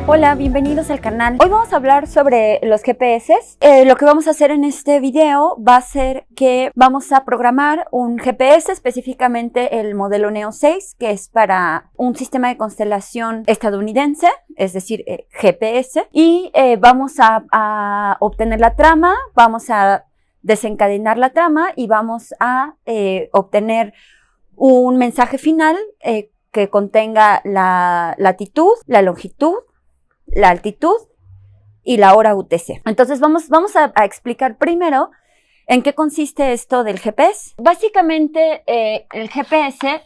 Hola, bienvenidos al canal. Hoy vamos a hablar sobre los GPS. Lo que vamos a hacer en este video va a ser que vamos a programar un GPS, específicamente el modelo Neo 6, que es para un sistema de constelación estadounidense, es decir, GPS. Y vamos a obtener la trama, vamos a desencadenar la trama y vamos a obtener un mensaje final que contenga la latitud, la longitud, la altitud y la hora UTC. Entonces vamos a explicar primero en qué consiste esto del GPS. Básicamente el GPS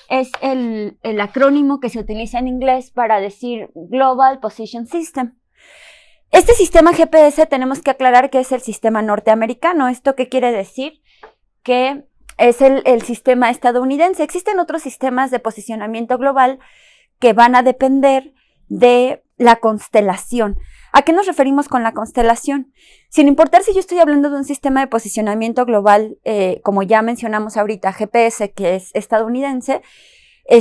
es el acrónimo que se utiliza en inglés para decir Global Position System. Este sistema GPS tenemos que aclarar que es el sistema norteamericano. ¿Esto qué quiere decir? Que es el sistema estadounidense. Existen otros sistemas de posicionamiento global que van a depender de la constelación. ¿A qué nos referimos con la constelación? Sin importar si yo estoy hablando de un sistema de posicionamiento global, como ya mencionamos ahorita, GPS, que es estadounidense,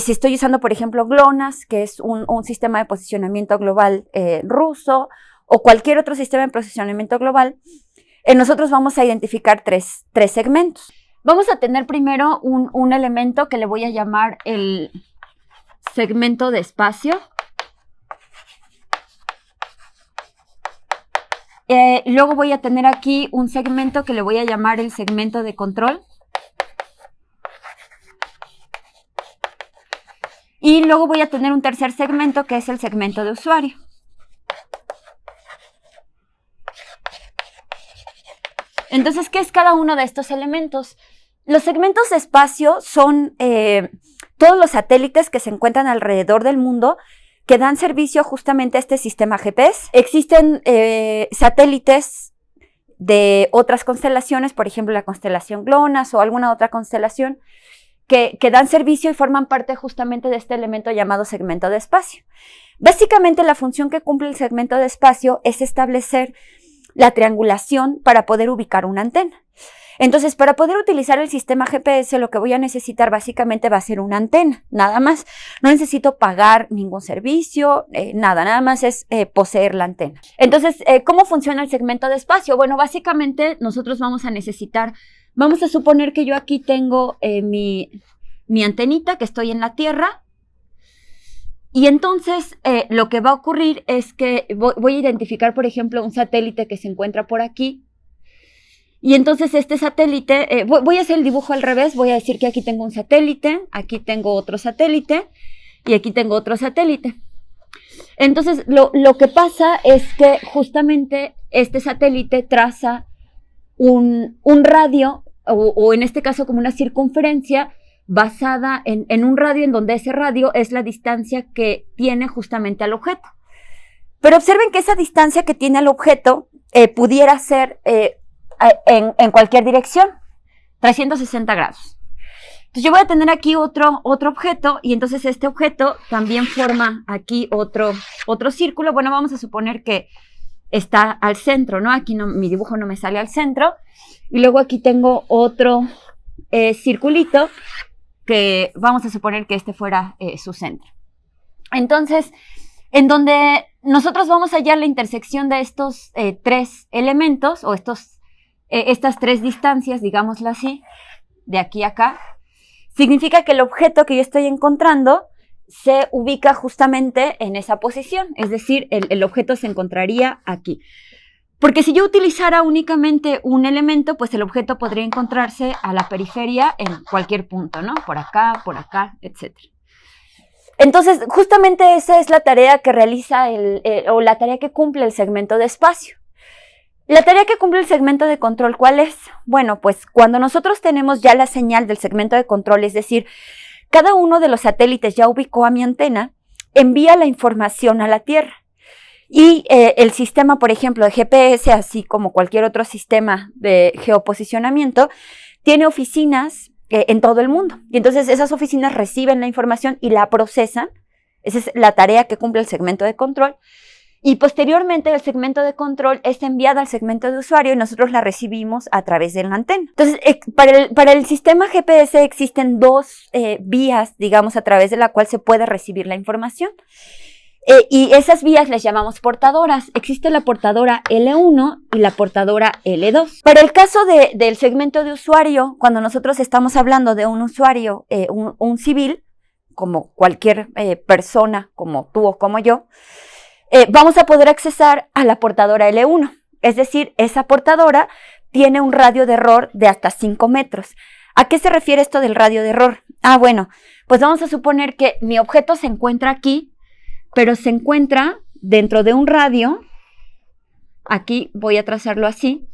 si estoy usando, por ejemplo, GLONASS, que es un sistema de posicionamiento global ruso, o cualquier otro sistema de posicionamiento global, nosotros vamos a identificar tres segmentos. Vamos a tener primero un elemento que le voy a llamar el segmento de espacio. Luego voy a tener aquí un segmento que le voy a llamar el segmento de control. Y luego voy a tener un tercer segmento que es el segmento de usuario. Entonces, ¿qué es cada uno de estos elementos? Los segmentos de espacio son todos los satélites que se encuentran alrededor del mundo que dan servicio justamente a este sistema GPS. Existen satélites de otras constelaciones, por ejemplo la constelación GLONASS o alguna otra constelación, que dan servicio y forman parte justamente de este elemento llamado segmento de espacio. Básicamente la función que cumple el segmento de espacio es establecer la triangulación para poder ubicar una antena. Entonces, para poder utilizar el sistema GPS, lo que voy a necesitar básicamente va a ser una antena, nada más. No necesito pagar ningún servicio, nada más es poseer la antena. Entonces, ¿cómo funciona el segmento de espacio? Bueno, básicamente nosotros vamos a suponer que yo aquí tengo mi antenita, que estoy en la Tierra, y entonces lo que va a ocurrir es que voy a identificar, por ejemplo, un satélite que se encuentra por aquí. Y entonces este satélite, voy a hacer el dibujo al revés, voy a decir que aquí tengo un satélite, aquí tengo otro satélite y aquí tengo otro satélite. Entonces lo que pasa es que justamente este satélite traza un radio, o en este caso como una circunferencia basada en un radio en donde ese radio es la distancia que tiene justamente al objeto. Pero observen que esa distancia que tiene al objeto pudiera ser en cualquier dirección, 360 grados. Entonces yo voy a tener aquí otro objeto y entonces este objeto también forma aquí otro círculo. Bueno, vamos a suponer que está al centro, ¿no? Aquí mi dibujo no me sale al centro. Y luego aquí tengo otro circulito que vamos a suponer que este fuera su centro. Entonces, en donde nosotros vamos a hallar la intersección de estos tres elementos o estas tres distancias, digámoslo así, de aquí a acá, significa que el objeto que yo estoy encontrando se ubica justamente en esa posición, es decir, el objeto se encontraría aquí. Porque si yo utilizara únicamente un elemento, pues el objeto podría encontrarse a la periferia en cualquier punto, ¿no? Por acá, etc. Entonces, justamente esa es la tarea que realiza o la tarea que cumple el segmento de espacio. La tarea que cumple el segmento de control, ¿cuál es? Bueno, pues cuando nosotros tenemos ya la señal del segmento de control, es decir, cada uno de los satélites ya ubicó a mi antena, envía la información a la Tierra. Y el sistema, por ejemplo, de GPS, así como cualquier otro sistema de geoposicionamiento, tiene oficinas en todo el mundo. Y entonces esas oficinas reciben la información y la procesan. Esa es la tarea que cumple el segmento de control. Y posteriormente el segmento de control es enviado al segmento de usuario y nosotros la recibimos a través de la antena. Entonces, para el sistema GPS existen dos vías, digamos, a través de la cual se puede recibir la información. Y esas vías les llamamos portadoras. Existe la portadora L1 y la portadora L2. Para el caso del segmento de usuario, cuando nosotros estamos hablando de un usuario, un civil, como cualquier persona, como tú o como yo, vamos a poder accesar a la portadora L1. Es decir, esa portadora tiene un radio de error de hasta 5 metros. ¿A qué se refiere esto del radio de error? Bueno, pues vamos a suponer que mi objeto se encuentra aquí, pero se encuentra dentro de un radio. Aquí voy a trazarlo así.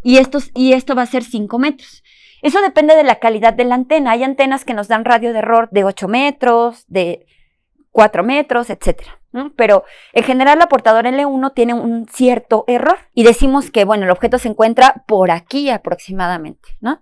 Y esto va a ser 5 metros. Eso depende de la calidad de la antena. Hay antenas que nos dan radio de error de 8 metros, de 4 metros, etcétera, ¿no? Pero en general la portadora L1 tiene un cierto error. Y decimos que, bueno, el objeto se encuentra por aquí aproximadamente, ¿no?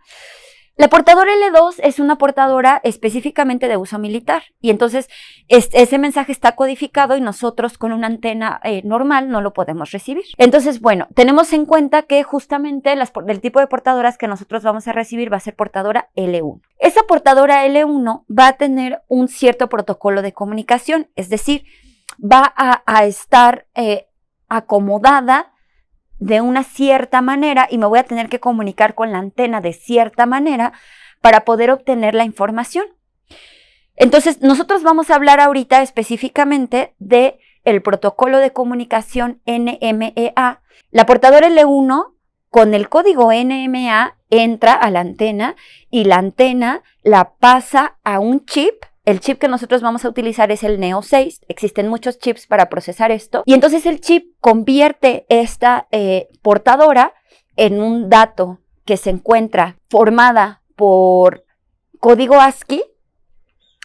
La portadora L2 es una portadora específicamente de uso militar y entonces ese mensaje está codificado y nosotros con una antena normal no lo podemos recibir. Entonces, bueno, tenemos en cuenta que justamente el tipo de portadoras que nosotros vamos a recibir va a ser portadora L1. Esa portadora L1 va a tener un cierto protocolo de comunicación, es decir, va a estar acomodada de una cierta manera y me voy a tener que comunicar con la antena de cierta manera para poder obtener la información. Entonces, nosotros vamos a hablar ahorita específicamente de el protocolo de comunicación NMEA. La portadora L1 con el código NMEA entra a la antena y la antena la pasa a un chip. El chip que nosotros vamos a utilizar es el Neo 6. Existen muchos chips para procesar esto. Y entonces el chip convierte esta portadora en un dato que se encuentra formada por código ASCII.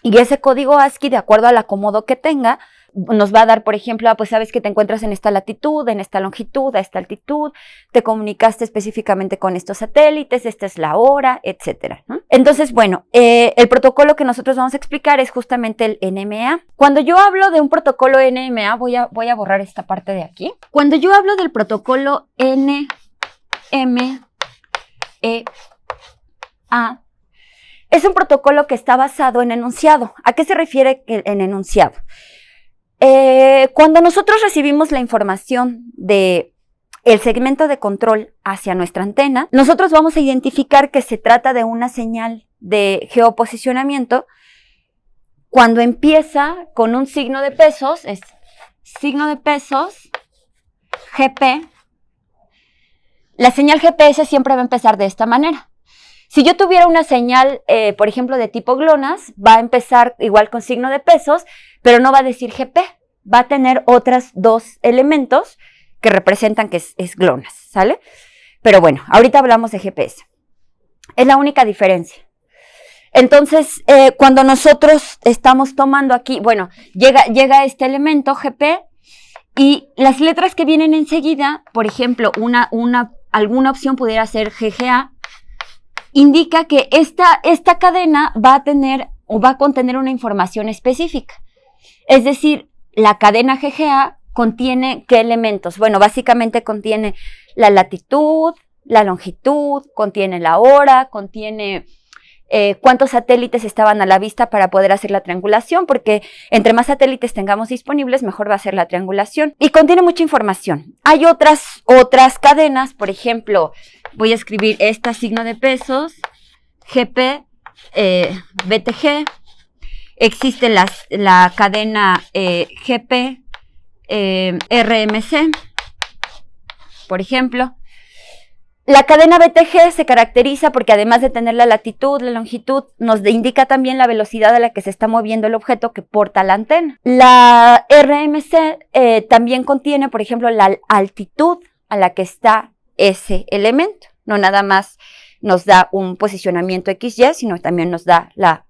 Y ese código ASCII, de acuerdo al acomodo que tenga, nos va a dar, por ejemplo, pues sabes que te encuentras en esta latitud, en esta longitud, a esta altitud, te comunicaste específicamente con estos satélites, esta es la hora, etcétera, ¿no? Entonces, bueno, el protocolo que nosotros vamos a explicar es justamente el NMEA. Cuando yo hablo de un protocolo NMEA, voy a borrar esta parte de aquí. Cuando yo hablo del protocolo NMEA, es un protocolo que está basado en enunciado. ¿A qué se refiere en enunciado? Cuando nosotros recibimos la información de el segmento de control hacia nuestra antena, nosotros vamos a identificar que se trata de una señal de geoposicionamiento cuando empieza con un signo de pesos, es signo de pesos, GP. La señal GPS siempre va a empezar de esta manera. Si yo tuviera una señal, por ejemplo, de tipo GLONASS, va a empezar igual con signo de pesos, pero no va a decir GP. Va a tener otros 2 elementos que representan que es GLONASS, ¿sale? Pero bueno, ahorita hablamos de GPS. Es la única diferencia. Entonces, cuando nosotros estamos tomando aquí, bueno, llega este elemento GP y las letras que vienen enseguida, por ejemplo, alguna opción pudiera ser GGA, indica que esta cadena va a tener o va a contener una información específica. Es decir, la cadena GGA contiene ¿qué elementos? Bueno, básicamente contiene la latitud, la longitud, contiene la hora, contiene cuántos satélites estaban a la vista para poder hacer la triangulación, porque entre más satélites tengamos disponibles, mejor va a ser la triangulación. Y contiene mucha información. Hay otras cadenas, por ejemplo, voy a escribir esta signo de pesos, GP, BTG. Existe la cadena GP, RMC, por ejemplo. La cadena BTG se caracteriza porque además de tener la latitud, la longitud, nos indica también la velocidad a la que se está moviendo el objeto que porta la antena. La RMC también contiene, por ejemplo, la altitud a la que está ese elemento. No nada más nos da un posicionamiento XY, sino también nos da la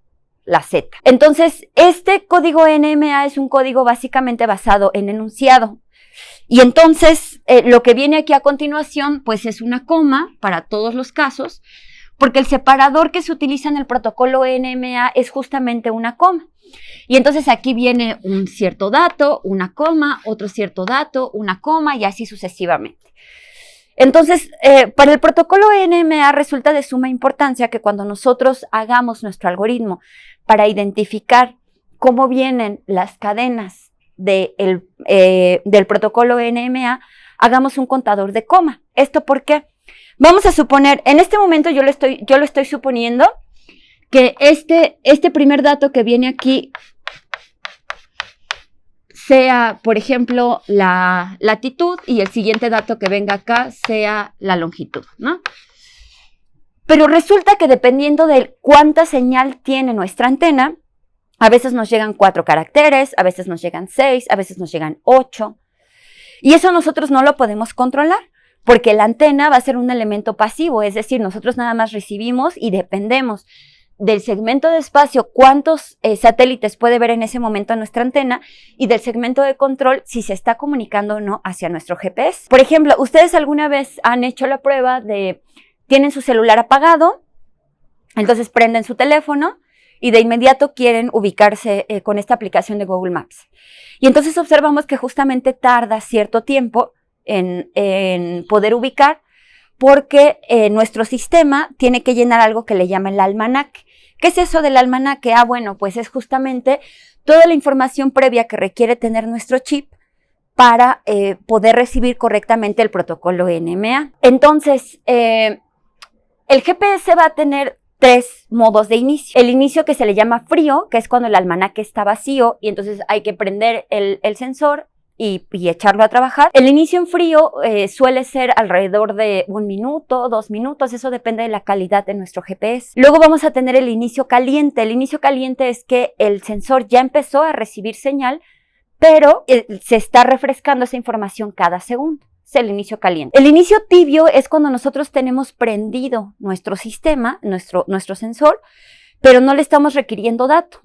Z. Entonces, este código NMEA es un código básicamente basado en enunciado. Y entonces, lo que viene aquí a continuación, pues es una coma para todos los casos, porque el separador que se utiliza en el protocolo NMEA es justamente una coma. Y entonces aquí viene un cierto dato, una coma, otro cierto dato, una coma y así sucesivamente. Entonces, para el protocolo NMEA resulta de suma importancia que cuando nosotros hagamos nuestro algoritmo para identificar cómo vienen las cadenas del protocolo NMA, hagamos un contador de coma. ¿Esto por qué? Vamos a suponer, en este momento yo lo estoy suponiendo que este primer dato que viene aquí sea, por ejemplo, la latitud y el siguiente dato que venga acá sea la longitud, ¿no? Pero resulta que dependiendo de cuánta señal tiene nuestra antena, a veces nos llegan 4 caracteres, a veces nos llegan 6, a veces nos llegan 8. Y eso nosotros no lo podemos controlar, porque la antena va a ser un elemento pasivo, es decir, nosotros nada más recibimos y dependemos del segmento de espacio, cuántos satélites puede ver en ese momento nuestra antena, y del segmento de control, si se está comunicando o no hacia nuestro GPS. Por ejemplo, ¿ustedes alguna vez han hecho la prueba de, tienen su celular apagado, entonces prenden su teléfono y de inmediato quieren ubicarse con esta aplicación de Google Maps? Y entonces observamos que justamente tarda cierto tiempo en poder ubicar, porque nuestro sistema tiene que llenar algo que le llama el almanaque. ¿Qué es eso del almanaque? Bueno, pues es justamente toda la información previa que requiere tener nuestro chip para poder recibir correctamente el protocolo NMA. Entonces, el GPS va a tener 3 modos de inicio. El inicio, que se le llama frío, que es cuando el almanaque está vacío y entonces hay que prender el sensor y echarlo a trabajar. El inicio en frío suele ser alrededor de 1 minuto, 2 minutos, eso depende de la calidad de nuestro GPS. Luego vamos a tener el inicio caliente. El inicio caliente es que el sensor ya empezó a recibir señal, pero se está refrescando esa información cada segundo. Es el inicio caliente. El inicio tibio es cuando nosotros tenemos prendido nuestro sistema, nuestro sensor, pero no le estamos requiriendo dato.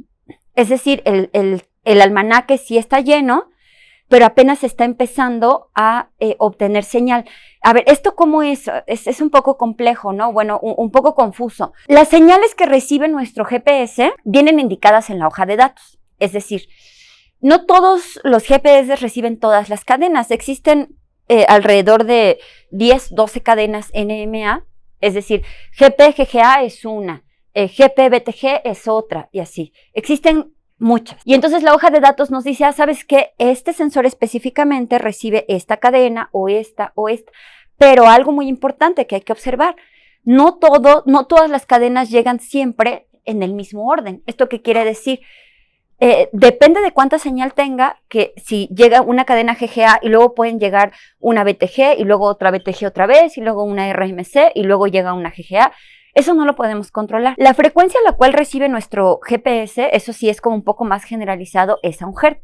Es decir, el almanaque sí está lleno, pero apenas está empezando a obtener señal. A ver, ¿esto cómo es? Es un poco complejo, ¿no? Bueno, un poco confuso. Las señales que recibe nuestro GPS vienen indicadas en la hoja de datos. Es decir, no todos los GPS reciben todas las cadenas. Existen alrededor de 10, 12 cadenas NMA. Es decir, GP-GGA es una, GP-BTG es otra, y así. Existen muchas. Y entonces la hoja de datos nos dice, ¿sabes qué? Este sensor específicamente recibe esta cadena o esta. Pero algo muy importante que hay que observar, no todas las cadenas llegan siempre en el mismo orden. ¿Esto qué quiere decir? Depende de cuánta señal tenga, que si llega una cadena GGA y luego pueden llegar una BTG y luego otra BTG otra vez y luego una RMC y luego llega una GGA. Eso no lo podemos controlar. La frecuencia a la cual recibe nuestro GPS, eso sí es como un poco más generalizado, es a 1 Hz.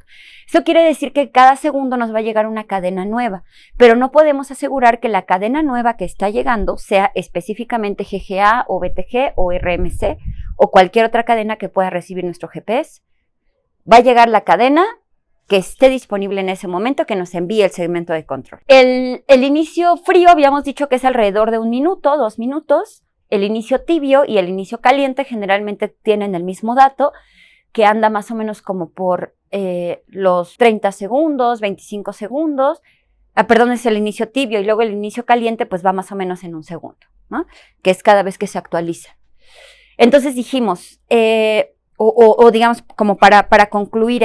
Eso quiere decir que cada segundo nos va a llegar una cadena nueva, pero no podemos asegurar que la cadena nueva que está llegando sea específicamente GGA o BTG o RMC o cualquier otra cadena que pueda recibir nuestro GPS. Va a llegar la cadena que esté disponible en ese momento, que nos envíe el segmento de control. El inicio frío habíamos dicho que es alrededor de 1 minuto, 2 minutos. El inicio tibio y el inicio caliente generalmente tienen el mismo dato, que anda más o menos como por los 30 segundos, 25 segundos. Perdón, es el inicio tibio, y luego el inicio caliente pues va más o menos en 1 segundo, ¿no? Que es cada vez que se actualiza. Entonces dijimos, digamos como para concluir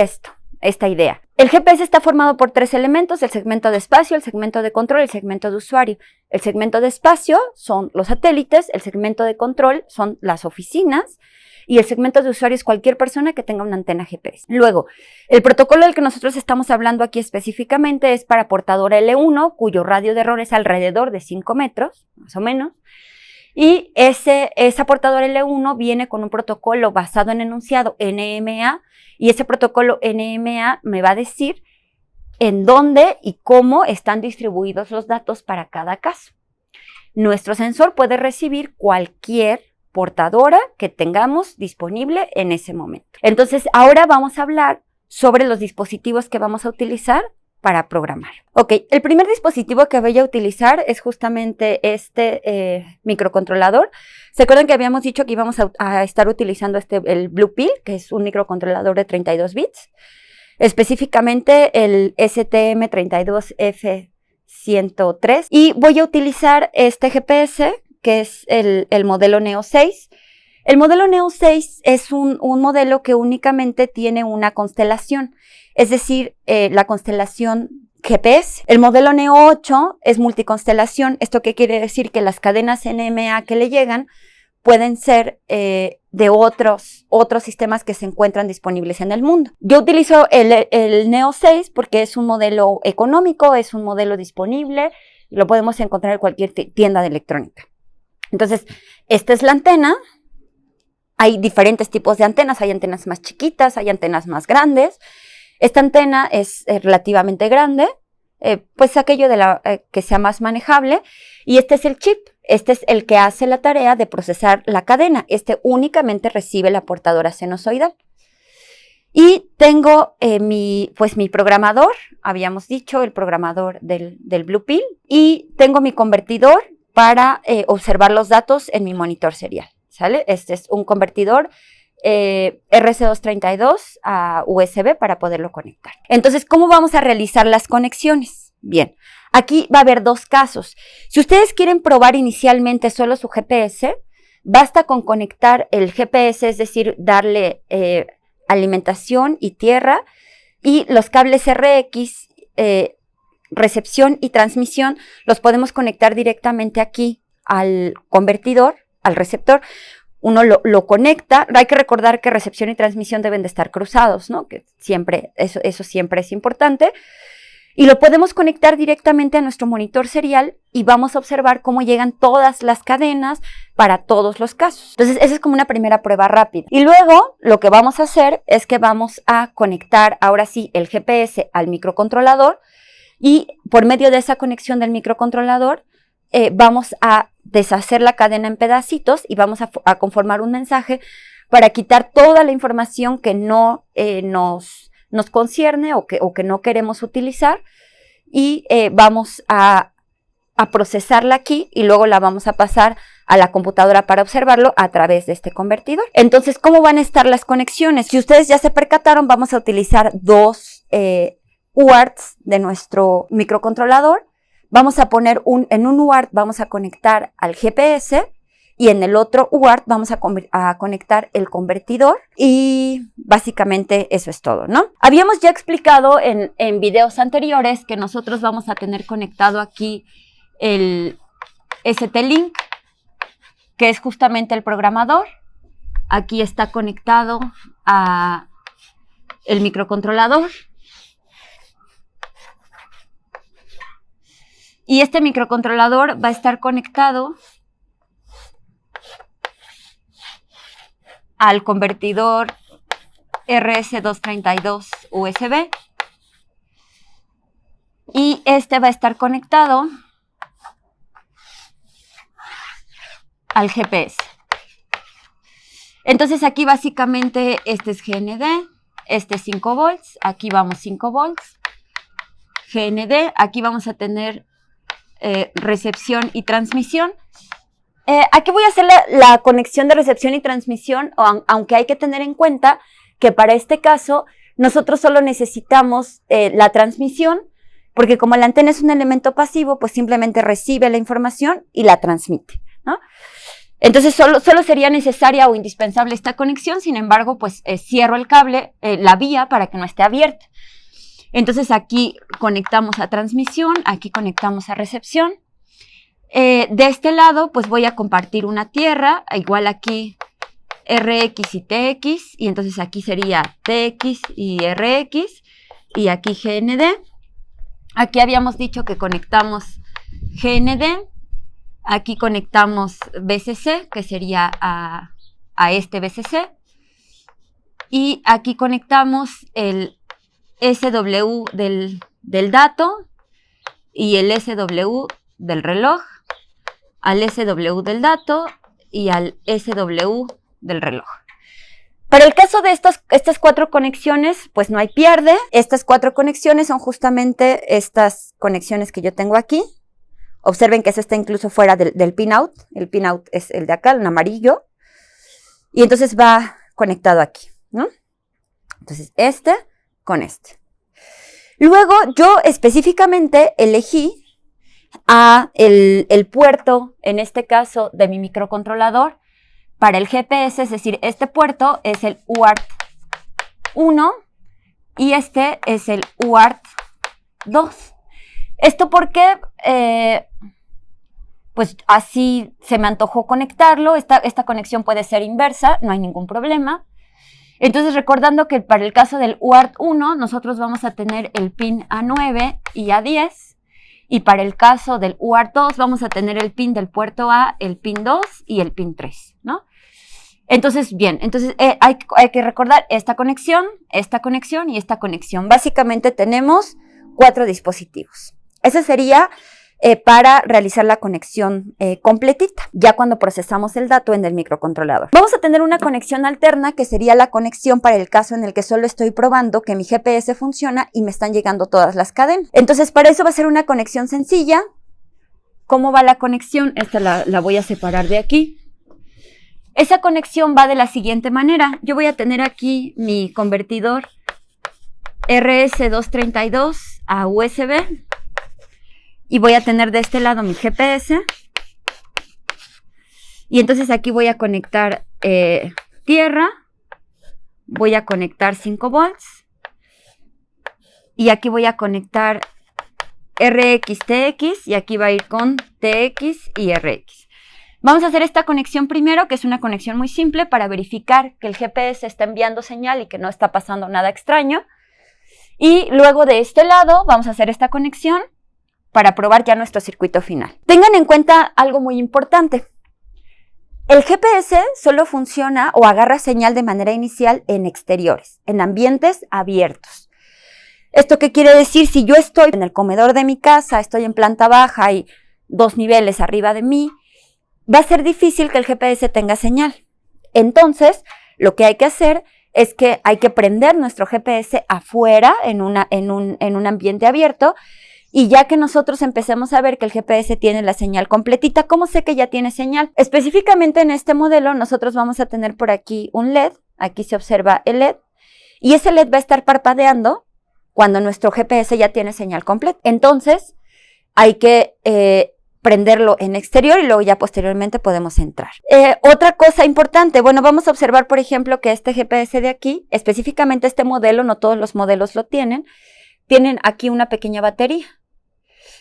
esta idea. El GPS está formado por 3 elementos: el segmento de espacio, el segmento de control y el segmento de usuario. El segmento de espacio son los satélites, el segmento de control son las oficinas y el segmento de usuario es cualquier persona que tenga una antena GPS. Luego, el protocolo del que nosotros estamos hablando aquí específicamente es para portadora L1, cuyo radio de error es alrededor de 5 metros, más o menos. Y esa portadora L1 viene con un protocolo basado en enunciado NMA, y ese protocolo NMA me va a decir en dónde y cómo están distribuidos los datos para cada caso. Nuestro sensor puede recibir cualquier portadora que tengamos disponible en ese momento. Entonces, ahora vamos a hablar sobre los dispositivos que vamos a utilizar para programar. Ok, el primer dispositivo que voy a utilizar es justamente este microcontrolador. ¿Se acuerdan que habíamos dicho que íbamos a estar utilizando el Blue Pill, que es un microcontrolador de 32 bits? Específicamente el STM32F103. Y voy a utilizar este GPS, que es el modelo Neo 6. El modelo Neo 6 es un modelo que únicamente tiene una constelación. es decir, la constelación GPS. El modelo Neo 8 es multiconstelación. ¿Esto qué quiere decir? Que las cadenas NMA que le llegan pueden ser de otros sistemas que se encuentran disponibles en el mundo. Yo utilizo el Neo 6 porque es un modelo económico, es un modelo disponible, y lo podemos encontrar en cualquier tienda de electrónica. Entonces, esta es la antena. Hay diferentes tipos de antenas, hay antenas más chiquitas, hay antenas más grandes. Esta antena es relativamente grande, pues aquello de que sea más manejable, y este es el chip. Este es el que hace la tarea de procesar la cadena. Este únicamente recibe la portadora sinusoidal. Y tengo mi programador, habíamos dicho, el programador del Blue Pill, y tengo mi convertidor para observar los datos en mi monitor serial, ¿sale? Este es un convertidor RC232 a USB para poderlo conectar. Entonces, ¿cómo vamos a realizar las conexiones? Bien, aquí va a haber dos casos. Si ustedes quieren probar inicialmente solo su GPS, basta con conectar el GPS, es decir, darle alimentación y tierra, y los cables RX, recepción y transmisión, los podemos conectar directamente aquí al convertidor, al receptor. Uno lo conecta. Hay que recordar que recepción y transmisión deben de estar cruzados, ¿no? Que siempre, eso siempre es importante. Y lo podemos conectar directamente a nuestro monitor serial y vamos a observar cómo llegan todas las cadenas para todos los casos. Entonces, esa es como una primera prueba rápida. Y luego, lo que vamos a hacer es que vamos a conectar, ahora sí, el GPS al microcontrolador, y por medio de esa conexión del microcontrolador, vamos a deshacer la cadena en pedacitos y vamos a conformar un mensaje para quitar toda la información que no nos concierne o que no queremos utilizar, y vamos a procesarla aquí y luego la vamos a pasar a la computadora para observarlo a través de este convertidor. Entonces, ¿cómo van a estar las conexiones? Si ustedes ya se percataron, vamos a utilizar dos UARTs de nuestro microcontrolador. Vamos a poner en un UART vamos a conectar al GPS, y en el otro UART vamos a conectar el convertidor, y básicamente eso es todo, ¿no? Habíamos ya explicado en videos anteriores que nosotros vamos a tener conectado aquí el ST-Link, que es justamente el programador. Aquí está conectado a el microcontrolador. Y este microcontrolador va a estar conectado al convertidor RS232 USB. Y este va a estar conectado al GPS. Entonces aquí básicamente este es GND, este es 5 volts, aquí vamos 5 volts, GND, aquí vamos a tener recepción y transmisión. Aquí voy a hacer la conexión de recepción y transmisión, aunque hay que tener en cuenta que para este caso nosotros solo necesitamos la transmisión, porque como la antena es un elemento pasivo, pues simplemente recibe la información y la transmite, ¿no? Entonces solo sería necesaria o indispensable esta conexión. Sin embargo, pues cierro el cable, la vía, para que no esté abierta. Entonces aquí conectamos a transmisión, aquí conectamos a recepción. De este lado, pues voy a compartir una tierra, igual aquí RX y TX, y entonces aquí sería TX y RX, y aquí GND. Aquí habíamos dicho que conectamos GND, aquí conectamos BCC, que sería a este BCC, y aquí conectamos el SW del dato y el SW del reloj, al SW del dato y al SW del reloj. Para el caso de estas 4 conexiones, pues no hay pierde. Estas 4 conexiones son justamente estas conexiones que yo tengo aquí. Observen que ese está incluso fuera del pinout. El pinout es el de acá, el amarillo. Y entonces va conectado aquí, ¿no? Entonces este con este. Luego yo específicamente elegí el puerto, en este caso de mi microcontrolador, para el GPS, es decir, este puerto es el UART 1, y este es el UART2. ¿Esto porque pues así se me antojó conectarlo? Esta conexión puede ser inversa, no hay ningún problema. Entonces, recordando que para el caso del UART1, nosotros vamos a tener el pin A9 y A10, y para el caso del UART2 vamos a tener el pin del puerto A, el pin 2 y el pin 3, ¿no? Entonces, bien, hay que recordar esta conexión y esta conexión. Básicamente tenemos 4 dispositivos. Ese sería para realizar la conexión completita, ya cuando procesamos el dato en el microcontrolador. Vamos a tener una conexión alterna, que sería la conexión para el caso en el que solo estoy probando que mi GPS funciona y me están llegando todas las cadenas. Entonces, para eso va a ser una conexión sencilla. ¿Cómo va la conexión? Esta la voy a separar de aquí. Esa conexión va de la siguiente manera. Yo voy a tener aquí mi convertidor RS232 a USB y voy a tener de este lado mi GPS, y entonces aquí voy a conectar tierra, voy a conectar 5 volts y aquí voy a conectar RX, TX, y aquí va a ir con TX y RX. Vamos a hacer esta conexión primero, que es una conexión muy simple para verificar que el GPS está enviando señal y que no está pasando nada extraño. Y luego de este lado vamos a hacer esta conexión para probar ya nuestro circuito final. Tengan en cuenta algo muy importante. El GPS solo funciona o agarra señal de manera inicial en exteriores, en ambientes abiertos. ¿Esto qué quiere decir? Si yo estoy en el comedor de mi casa, estoy en planta baja y 2 niveles arriba de mí, va a ser difícil que el GPS tenga señal. Entonces, lo que hay que hacer es que hay que prender nuestro GPS afuera, en un ambiente abierto, y ya que nosotros empecemos a ver que el GPS tiene la señal completita, ¿cómo sé que ya tiene señal? Específicamente en este modelo, nosotros vamos a tener por aquí un LED, aquí se observa el LED, y ese LED va a estar parpadeando cuando nuestro GPS ya tiene señal completa. Entonces, hay que prenderlo en exterior y luego ya posteriormente podemos entrar. Otra cosa importante, bueno, vamos a observar, por ejemplo, que este GPS de aquí, específicamente este modelo, no todos los modelos lo tienen aquí una pequeña batería.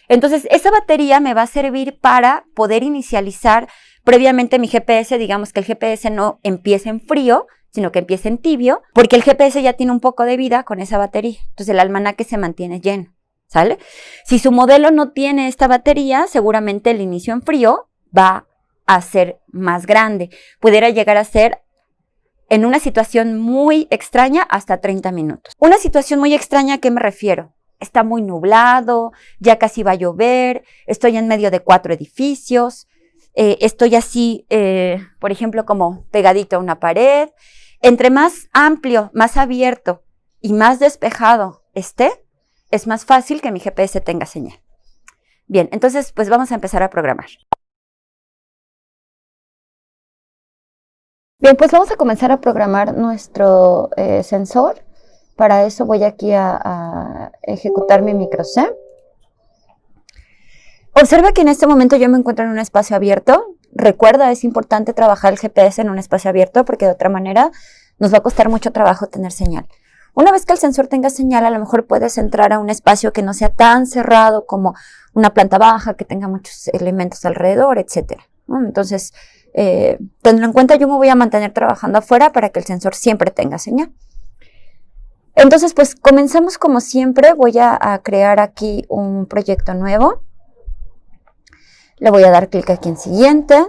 Entonces, esa batería me va a servir para poder inicializar previamente mi GPS, digamos que el GPS no empiece en frío, sino que empiece en tibio, porque el GPS ya tiene un poco de vida con esa batería. Entonces, el almanaque se mantiene lleno. ¿Sale? Si su modelo no tiene esta batería, seguramente el inicio en frío va a ser más grande. Pudiera llegar a ser, en una situación muy extraña, hasta 30 minutos. Una situación muy extraña, ¿a qué me refiero? Está muy nublado, ya casi va a llover, estoy en medio de 4 edificios, estoy así, por ejemplo, como pegadito a una pared. Entre más amplio, más abierto y más despejado esté, es más fácil que mi GPS tenga señal. Bien, entonces pues vamos a empezar a programar. Bien, pues vamos a comenzar a programar nuestro sensor. Para eso voy aquí a ejecutar mi micro C. Observa que en este momento yo me encuentro en un espacio abierto. Recuerda, es importante trabajar el GPS en un espacio abierto porque de otra manera nos va a costar mucho trabajo tener señal. Una vez que el sensor tenga señal, a lo mejor puedes entrar a un espacio que no sea tan cerrado como una planta baja, que tenga muchos elementos alrededor, etc. Entonces, tenlo en cuenta, yo me voy a mantener trabajando afuera para que el sensor siempre tenga señal. Entonces, pues comenzamos como siempre. Voy a crear aquí un proyecto nuevo. Le voy a dar clic aquí en siguiente.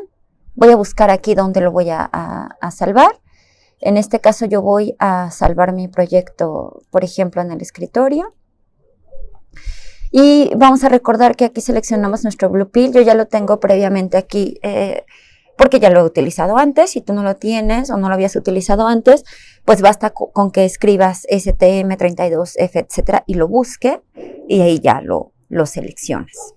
Voy a buscar aquí donde lo voy a salvar. En este caso yo voy a salvar mi proyecto, por ejemplo, en el escritorio. Y vamos a recordar que aquí seleccionamos nuestro Blue Pill. Yo ya lo tengo previamente aquí porque ya lo he utilizado antes. Si tú no lo tienes o no lo habías utilizado antes, pues basta con que escribas STM32F, etcétera, y lo busque y ahí ya lo seleccionas.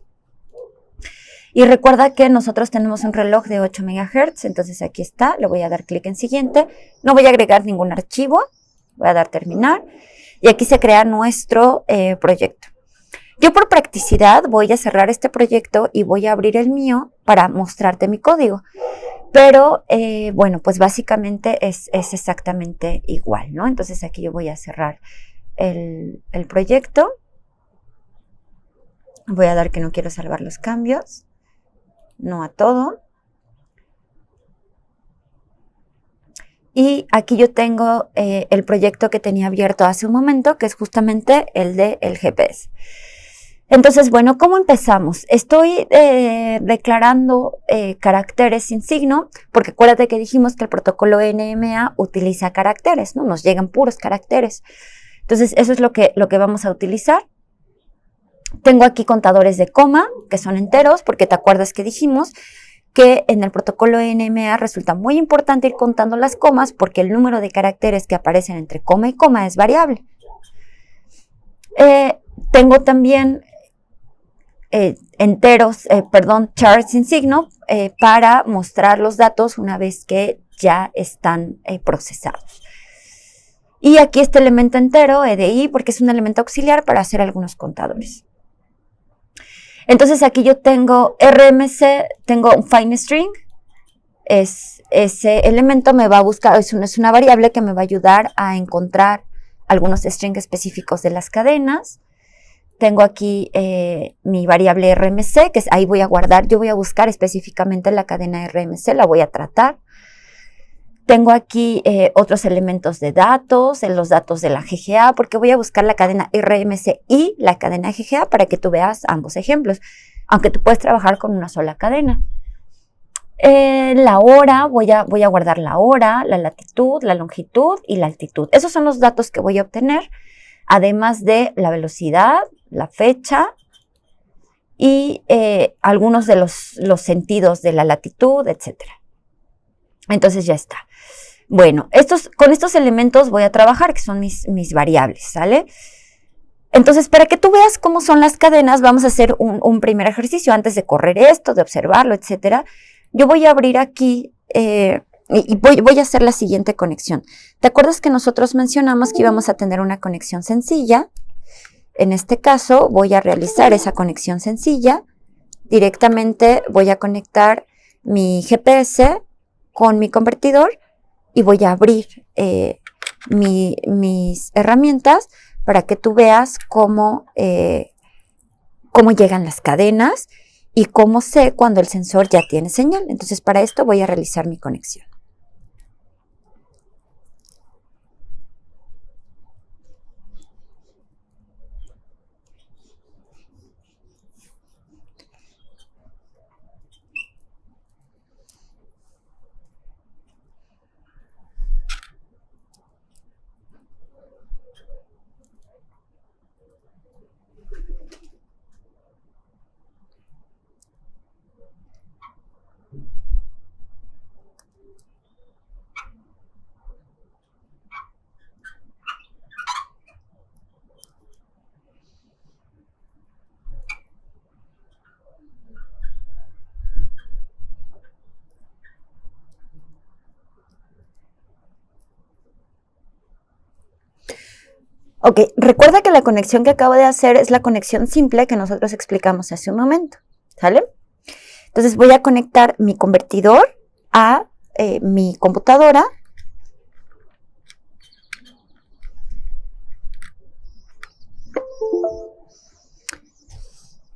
Y recuerda que nosotros tenemos un reloj de 8 MHz, entonces aquí está, le voy a dar clic en siguiente. No voy a agregar ningún archivo, voy a dar terminar y aquí se crea nuestro proyecto. Yo por practicidad voy a cerrar este proyecto y voy a abrir el mío para mostrarte mi código. Pero bueno, pues básicamente es exactamente igual, ¿no? Entonces aquí yo voy a cerrar el proyecto. Voy a dar que no quiero salvar los cambios. No a todo. Y aquí yo tengo el proyecto que tenía abierto hace un momento, que es justamente el del GPS. Entonces, bueno, ¿cómo empezamos? Estoy declarando caracteres sin signo, porque acuérdate que dijimos que el protocolo NMA utiliza caracteres, ¿no? Nos llegan puros caracteres. Entonces, eso es lo que vamos a utilizar. Tengo aquí contadores de coma, que son enteros, porque te acuerdas que dijimos que en el protocolo NMA resulta muy importante ir contando las comas porque el número de caracteres que aparecen entre coma y coma es variable. Tengo también charts sin signo para mostrar los datos una vez que ya están procesados. Y aquí este elemento entero, EDI, porque es un elemento auxiliar para hacer algunos contadores. Entonces aquí yo tengo RMC, tengo un find string, ese elemento me va a buscar, es una variable que me va a ayudar a encontrar algunos strings específicos de las cadenas. Tengo aquí mi variable RMC, que es, ahí voy a guardar, yo voy a buscar específicamente la cadena RMC, la voy a tratar. Tengo aquí otros elementos de datos, los datos de la GGA, porque voy a buscar la cadena RMC y la cadena GGA para que tú veas ambos ejemplos, aunque tú puedes trabajar con una sola cadena. La hora, voy a guardar la hora, la latitud, la longitud y la altitud. Esos son los datos que voy a obtener, además de la velocidad, la fecha y algunos de los sentidos de la latitud, etc. Entonces ya está. Bueno, con estos elementos voy a trabajar, que son mis variables, ¿sale? Entonces, para que tú veas cómo son las cadenas, vamos a hacer un primer ejercicio antes de correr esto, de observarlo, etc. Yo voy a abrir aquí y voy a hacer la siguiente conexión. ¿Te acuerdas que nosotros mencionamos que íbamos a tener una conexión sencilla? En este caso, voy a realizar esa conexión sencilla. Directamente voy a conectar mi GPS con mi convertidor y voy a abrir mis herramientas para que tú veas cómo llegan las cadenas y cómo sé cuando el sensor ya tiene señal. Entonces, para esto voy a realizar mi conexión. Ok, recuerda que la conexión que acabo de hacer es la conexión simple que nosotros explicamos hace un momento, ¿sale? Entonces voy a conectar mi convertidor a mi computadora.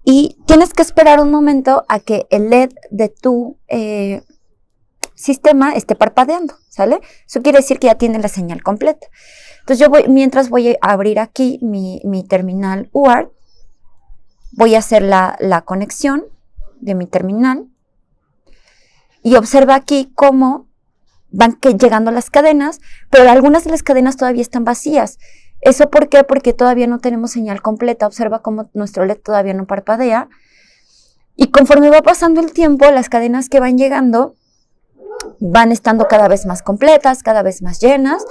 Y tienes que esperar un momento a que el LED de tu sistema esté parpadeando, ¿sale? Eso quiere decir que ya tiene la señal completa. Entonces mientras voy a abrir aquí mi terminal UART, voy a hacer la conexión de mi terminal y observa aquí cómo van llegando las cadenas, pero algunas de las cadenas todavía están vacías. ¿Eso por qué? Porque todavía no tenemos señal completa. Observa cómo nuestro LED todavía no parpadea. Y conforme va pasando el tiempo, las cadenas que van llegando van estando cada vez más completas, cada vez más llenas.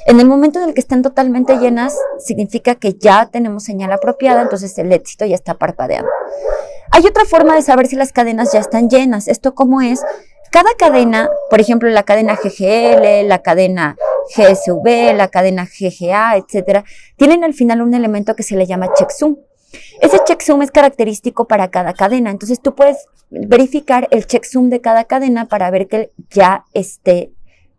En el momento en el que estén totalmente llenas, significa que ya tenemos señal apropiada, entonces el LEDcito ya está parpadeando. Hay otra forma de saber si las cadenas ya están llenas. ¿Esto cómo es? Cada cadena, por ejemplo, la cadena GGL, la cadena GSV, la cadena GGA, etcétera, tienen al final un elemento que se le llama checksum. Ese checksum es característico para cada cadena, entonces tú puedes verificar el checksum de cada cadena para ver que ya esté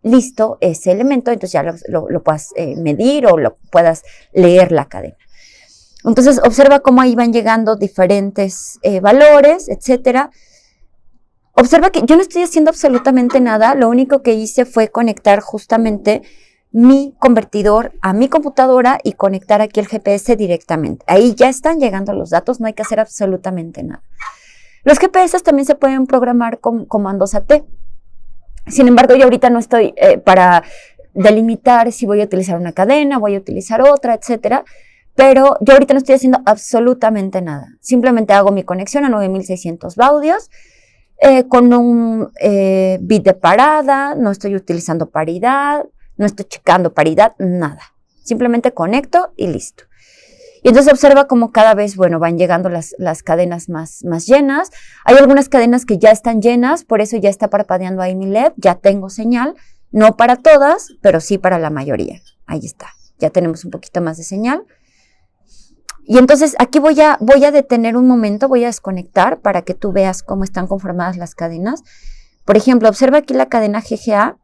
listo ese elemento, entonces ya lo puedas medir o lo puedas leer la cadena. Entonces observa cómo ahí van llegando diferentes valores, etcétera. Observa que yo no estoy haciendo absolutamente nada, lo único que hice fue conectar justamente mi convertidor a mi computadora y conectar aquí el GPS directamente. Ahí ya están llegando los datos, no hay que hacer absolutamente nada. Los GPS también se pueden programar con comandos AT. Sin embargo, yo ahorita no estoy para delimitar si voy a utilizar una cadena, voy a utilizar otra, etcétera. Pero yo ahorita no estoy haciendo absolutamente nada. Simplemente hago mi conexión a 9600 baudios con un bit de parada, no estoy utilizando paridad, no estoy checando paridad, nada. Simplemente conecto y listo. Y entonces observa cómo cada vez, bueno, van llegando las cadenas más llenas. Hay algunas cadenas que ya están llenas, por eso ya está parpadeando ahí mi LED, ya tengo señal. No para todas, pero sí para la mayoría. Ahí está, ya tenemos un poquito más de señal. Y entonces aquí voy a detener un momento, voy a desconectar para que tú veas cómo están conformadas las cadenas. Por ejemplo, observa aquí la cadena GGA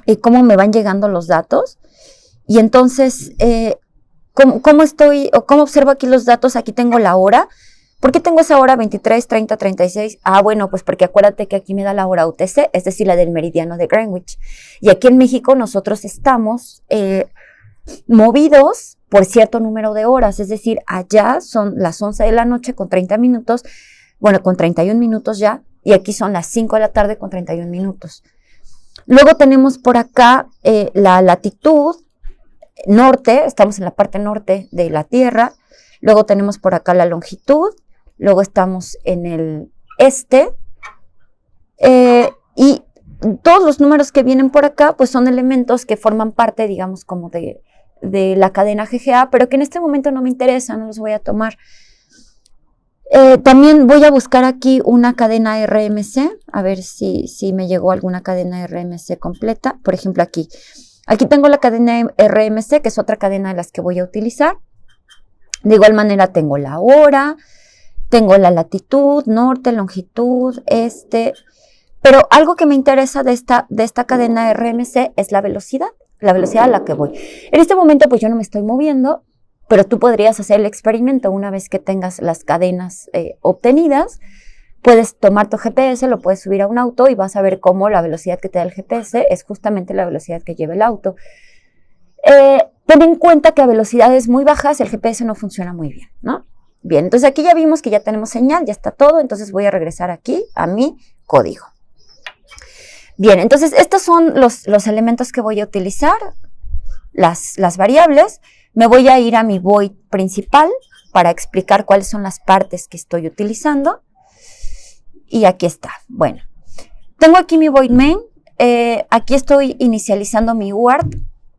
y cómo me van llegando los datos. Y entonces, ¿cómo observo aquí los datos? Aquí tengo la hora. ¿Por qué tengo esa hora 23, 30, 36? Ah, bueno, pues porque acuérdate que aquí me da la hora UTC, es decir, la del meridiano de Greenwich. Y aquí en México nosotros estamos movidos por cierto número de horas, es decir, allá son las 11 de la noche con 30 minutos, bueno, con 31 minutos ya, y aquí son las 5 de la tarde con 31 minutos. Luego tenemos por acá la latitud norte, estamos en la parte norte de la Tierra. Luego tenemos por acá la longitud, luego estamos en el este, y todos los números que vienen por acá, pues son elementos que forman parte, digamos, como de la cadena GGA, pero que en este momento no me interesa, no los voy a tomar. También voy a buscar aquí una cadena RMC, a ver si me llegó alguna cadena RMC completa. Por ejemplo, aquí tengo la cadena RMC, que es otra cadena de las que voy a utilizar. De igual manera tengo la hora, tengo la latitud, norte, longitud, este. Pero algo que me interesa de esta cadena RMC es la velocidad a la que voy. En este momento pues yo no me estoy moviendo, pero tú podrías hacer el experimento una vez que tengas las cadenas obtenidas. Puedes tomar tu GPS, lo puedes subir a un auto y vas a ver cómo la velocidad que te da el GPS es justamente la velocidad que lleva el auto. Ten en cuenta que a velocidades muy bajas el GPS no funciona muy bien, ¿no? Bien, entonces aquí ya vimos que ya tenemos señal, ya está todo, entonces voy a regresar aquí a mi código. Bien, entonces estos son los elementos que voy a utilizar, las variables. Me voy a ir a mi void principal para explicar cuáles son las partes que estoy utilizando. Y aquí está. Bueno, tengo aquí mi void main. Aquí estoy inicializando mi UART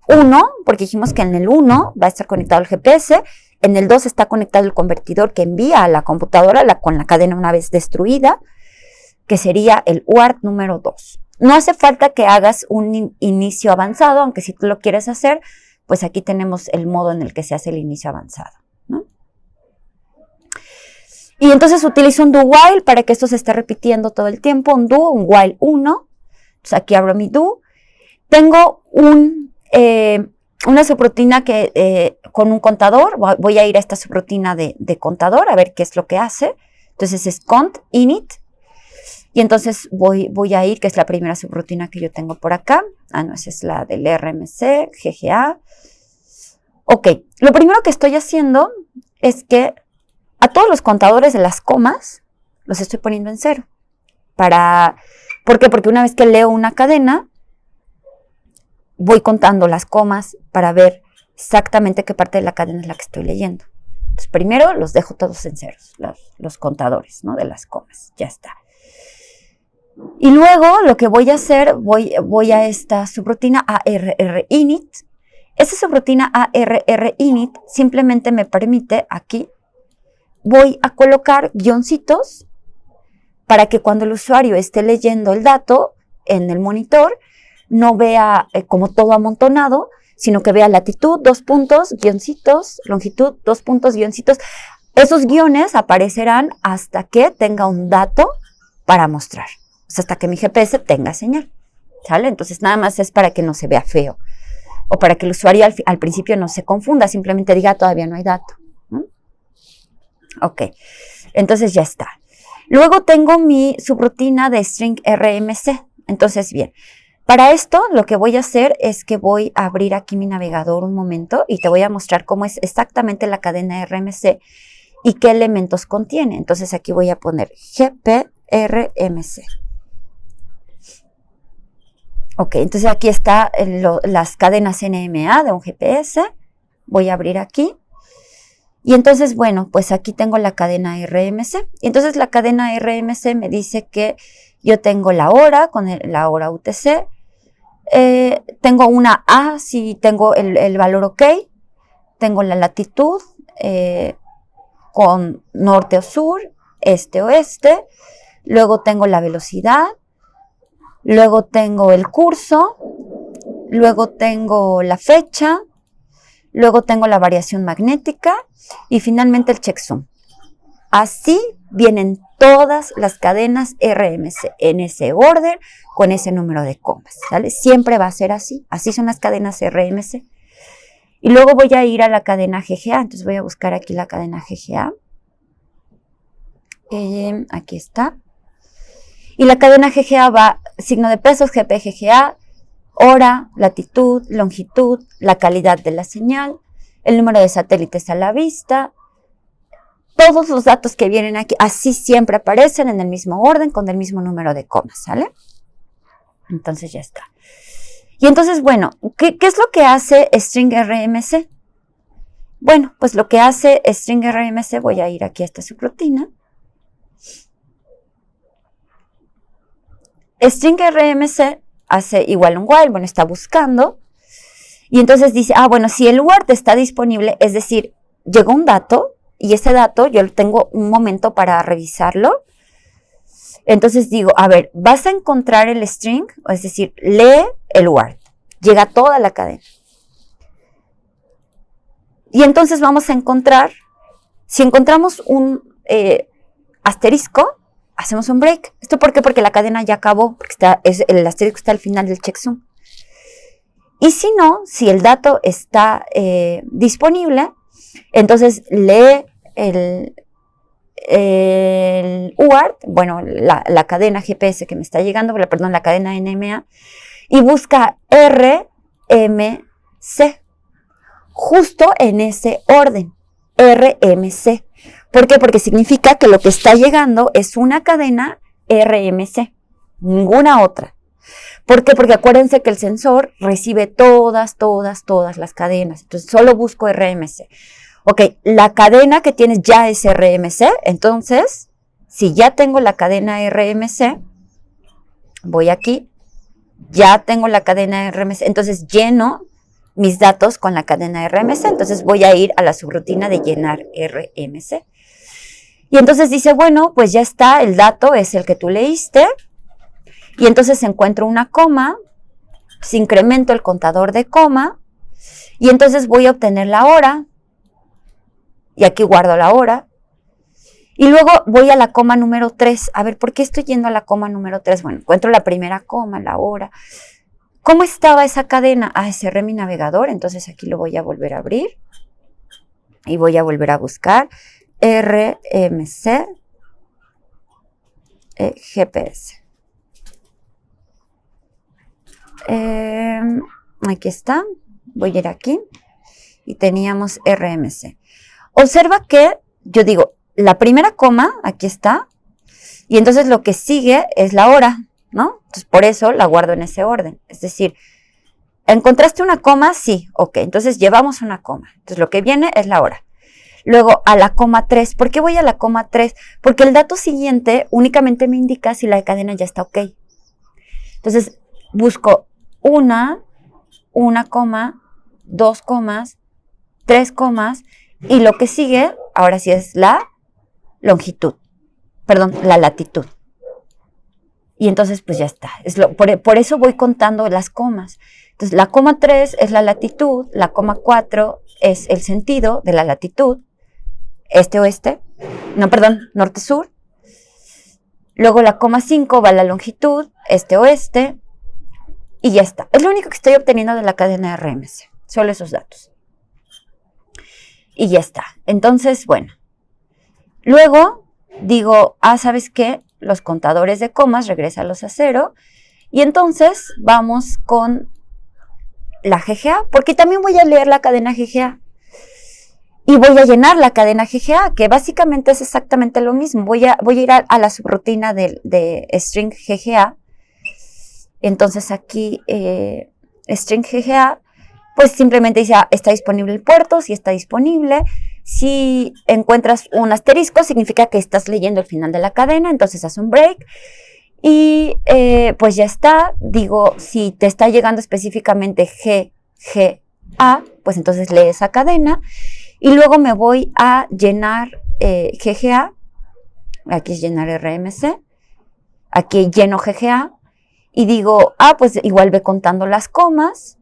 1, porque dijimos que en el 1 va a estar conectado el GPS. En el 2 está conectado el convertidor que envía a la computadora con la cadena una vez destruida, que sería el UART número 2. No hace falta que hagas un inicio avanzado, aunque si tú lo quieres hacer, pues aquí tenemos el modo en el que se hace el inicio avanzado, ¿no? Y entonces utilizo un do while para que esto se esté repitiendo todo el tiempo, un while 1. Entonces aquí abro mi do. Tengo una subrutina con un contador. Voy a ir a esta subrutina de contador a ver qué es lo que hace. Entonces es cont init. Y entonces voy a ir, que es la primera subrutina que yo tengo por acá. Ah, no, esa es la del RMC, GGA. Ok, lo primero que estoy haciendo es que a todos los contadores de las comas los estoy poniendo en 0. ¿Por qué? Porque una vez que leo una cadena, voy contando las comas para ver exactamente qué parte de la cadena es la que estoy leyendo. Entonces, primero los dejo todos en 0, los contadores, ¿no? De las comas. Ya está. Y luego lo que voy a hacer, voy a esta subrutina ARR-init. Esa subrutina ARR-init simplemente me permite aquí, voy a colocar guioncitos para que cuando el usuario esté leyendo el dato en el monitor, no vea como todo amontonado, sino que vea latitud, 2 puntos, guioncitos, longitud, 2 puntos, guioncitos. Esos guiones aparecerán hasta que tenga un dato para mostrar. O sea, hasta que mi GPS tenga señal. ¿sale? Entonces nada más es para que no se vea feo o para que el usuario al principio no se confunda, simplemente diga todavía no hay dato. Ok, entonces ya está. Luego tengo mi subrutina de string RMC. Entonces, bien, para esto lo que voy a hacer es que voy a abrir aquí mi navegador un momento y te voy a mostrar cómo es exactamente la cadena RMC y qué elementos contiene. Entonces aquí voy a poner GPRMC. Ok, entonces aquí está las cadenas NMA de un GPS. Voy a abrir aquí. Y entonces, bueno, pues aquí tengo la cadena RMC. Y entonces la cadena RMC me dice que yo tengo la hora con la hora UTC. Tengo una A si tengo el valor OK. Tengo la latitud con norte o sur, este o oeste. Luego tengo la velocidad. Luego tengo el curso. Luego tengo la fecha. Luego tengo la variación magnética y finalmente el checksum. Así vienen todas las cadenas RMC en ese orden con ese número de comas, ¿sale? Siempre va a ser así. Así son las cadenas RMC. Y luego voy a ir a la cadena GGA. Entonces voy a buscar aquí la cadena GGA. Aquí está. Y la cadena GGA va signo de pesos, GPGGA, hora, latitud, longitud, la calidad de la señal, el número de satélites a la vista. Todos los datos que vienen aquí, así siempre aparecen en el mismo orden, con el mismo número de comas, ¿sale? Entonces ya está. Y entonces, bueno, ¿qué es lo que hace string RMC? Bueno, pues lo que hace string RMC, voy a ir aquí a esta subrutina. String RMC hace igual un while, bueno, está buscando. Y entonces dice, bueno, si el word está disponible, es decir, llegó un dato y ese dato yo tengo un momento para revisarlo. Entonces digo, a ver, vas a encontrar el string, es decir, lee el word. Llega toda la cadena. Y entonces vamos a encontrar, si encontramos un asterisco, hacemos un break. ¿Esto por qué? Porque la cadena ya acabó, porque el asterisco está al final del checksum. Y si no, si el dato está disponible, entonces lee el UART, bueno, la cadena GPS que me está llegando, perdón, la cadena NMA, y busca RMC, justo en ese orden, RMC. ¿Por qué? Porque significa que lo que está llegando es una cadena RMC, ninguna otra. ¿Por qué? Porque acuérdense que el sensor recibe todas las cadenas. Entonces solo busco RMC. Ok, la cadena que tienes ya es RMC. Entonces, si ya tengo la cadena RMC, voy aquí, ya tengo la cadena RMC. Entonces lleno mis datos con la cadena RMC. Entonces voy a ir a la subrutina de llenar RMC. Y entonces dice, bueno, pues ya está, el dato es el que tú leíste. Y entonces encuentro una coma, se incremento el contador de coma, y entonces voy a obtener la hora, y aquí guardo la hora, y luego voy a la coma número 3. A ver, ¿por qué estoy yendo a la coma número 3? Bueno, encuentro la primera coma, la hora. ¿Cómo estaba esa cadena? Cerré mi navegador, entonces aquí lo voy a volver a abrir, y voy a volver a buscar RMC GPS. Aquí está, voy a ir aquí y teníamos RMC. Observa que yo digo, la primera coma, aquí está, y entonces lo que sigue es la hora, ¿no? Entonces por eso la guardo en ese orden. Es decir, ¿encontraste una coma? Sí, ok, entonces llevamos una coma. Entonces lo que viene es la hora. Luego a la coma 3. ¿Por qué voy a la coma 3? Porque el dato siguiente únicamente me indica si la cadena ya está ok. Entonces busco una coma, 2 comas, 3 comas, y lo que sigue, ahora sí es la longitud, perdón, la latitud. Y entonces pues ya está. Por eso voy contando las comas. Entonces la coma 3 es la latitud, la coma 4 es el sentido de la latitud, este-oeste, no, perdón, norte-sur. Luego la coma 5 va a la longitud, este-oeste. Y ya está. Es lo único que estoy obteniendo de la cadena RMC. Solo esos datos. Y ya está. Entonces, bueno. Luego digo, ¿sabes qué? Los contadores de comas, regrésalos a 0. Y entonces vamos con la GGA, porque también voy a leer la cadena GGA. Y voy a llenar la cadena GGA, que básicamente es exactamente lo mismo. Voy a ir a la subrutina de string GGA. Entonces aquí, string GGA, pues simplemente dice, está disponible el puerto, si está disponible. Si encuentras un asterisco, significa que estás leyendo el final de la cadena, entonces haz un break. Y pues ya está. Digo, si te está llegando específicamente GGA, pues entonces lee esa cadena. Y luego me voy a llenar GGA. Aquí es llenar RMC. Aquí lleno GGA. Y digo, pues igual ve contando las comas.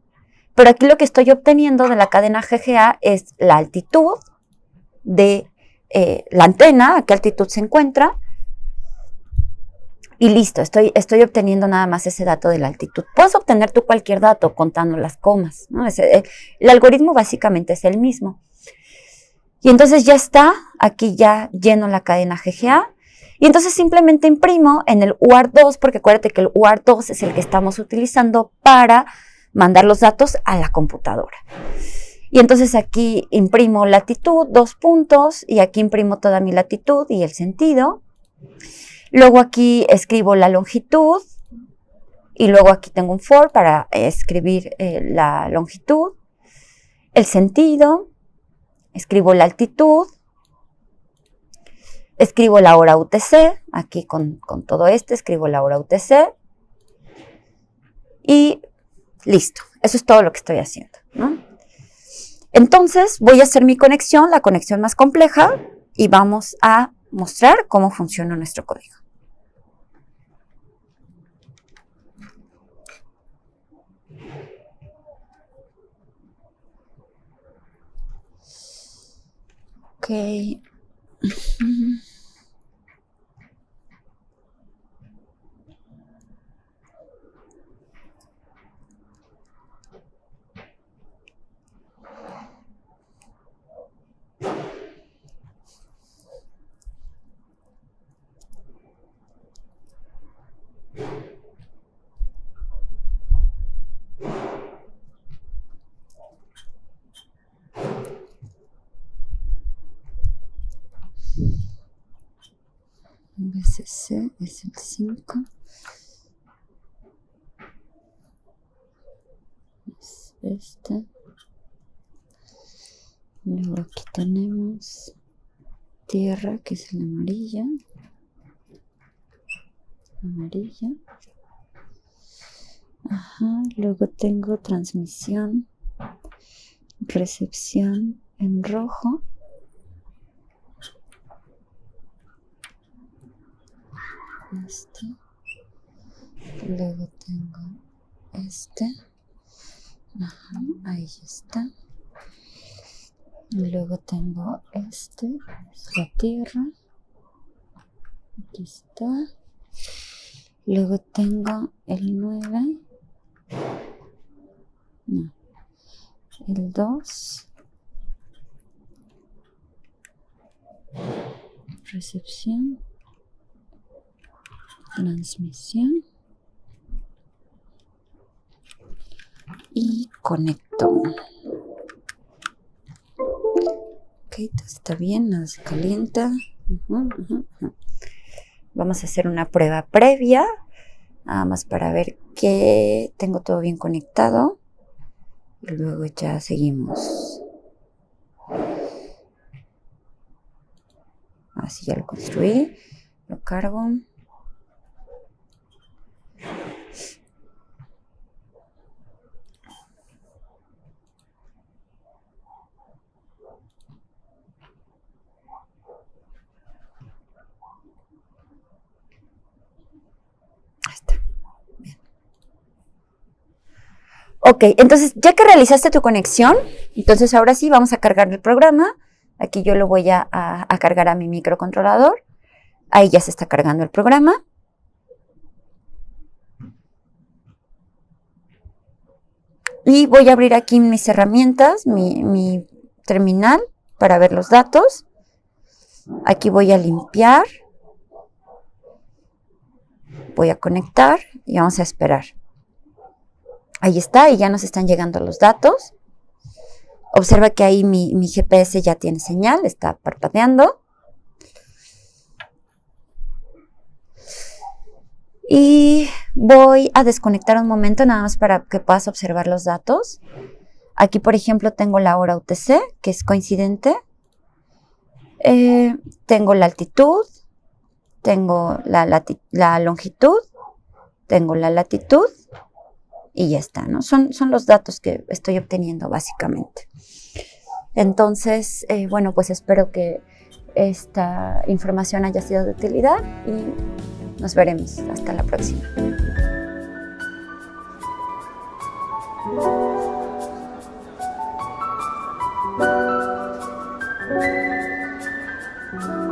Pero aquí lo que estoy obteniendo de la cadena GGA es la altitud de la antena, a qué altitud se encuentra. Y listo, estoy obteniendo nada más ese dato de la altitud. Puedes obtener tú cualquier dato contando las comas, ¿no? El algoritmo básicamente es el mismo. Y entonces ya está, aquí ya lleno la cadena GGA. Y entonces simplemente imprimo en el UART2, porque acuérdate que el UART2 es el que estamos utilizando para mandar los datos a la computadora. Y entonces aquí imprimo latitud, 2 puntos, y aquí imprimo toda mi latitud y el sentido. Luego aquí escribo la longitud, y luego aquí tengo un for para escribir la longitud, el sentido, escribo la altitud, escribo la hora UTC, aquí con todo escribo la hora UTC, y listo, eso es todo lo que estoy haciendo, ¿no? Entonces voy a hacer mi conexión, la conexión más compleja, y vamos a mostrar cómo funciona nuestro código. Ok. BCC es el 5. Es este. Luego aquí tenemos tierra, que es la amarilla. Amarilla. Ajá. Luego tengo transmisión, recepción en rojo. Este. Luego tengo este. Ajá, ahí está. Y luego tengo este, es la tierra. Aquí está. Luego tengo el 9. No. El 2. Recepción. Transmisión. Y conecto. Ok, todo está bien, nada se calienta. Vamos a hacer una prueba previa, nada más para ver que tengo todo bien conectado. Y luego ya seguimos. Así ya lo construí, lo cargo. Ok, entonces ya que realizaste tu conexión, entonces ahora sí vamos a cargar el programa. Aquí yo lo voy a cargar a mi microcontrolador. Ahí ya se está cargando el programa. Y voy a abrir aquí mis herramientas, mi terminal para ver los datos. Aquí voy a limpiar. Voy a conectar y vamos a esperar. Ahí está, y ya nos están llegando los datos. Observa que ahí mi GPS ya tiene señal, está parpadeando. Y voy a desconectar un momento nada más para que puedas observar los datos. Aquí, por ejemplo, tengo la hora UTC, que es coincidente. Tengo la altitud, tengo la longitud, tengo la latitud y ya está, ¿no? Son los datos que estoy obteniendo básicamente. Entonces, bueno, pues espero que esta información haya sido de utilidad y nos veremos. Hasta la próxima. Thank you.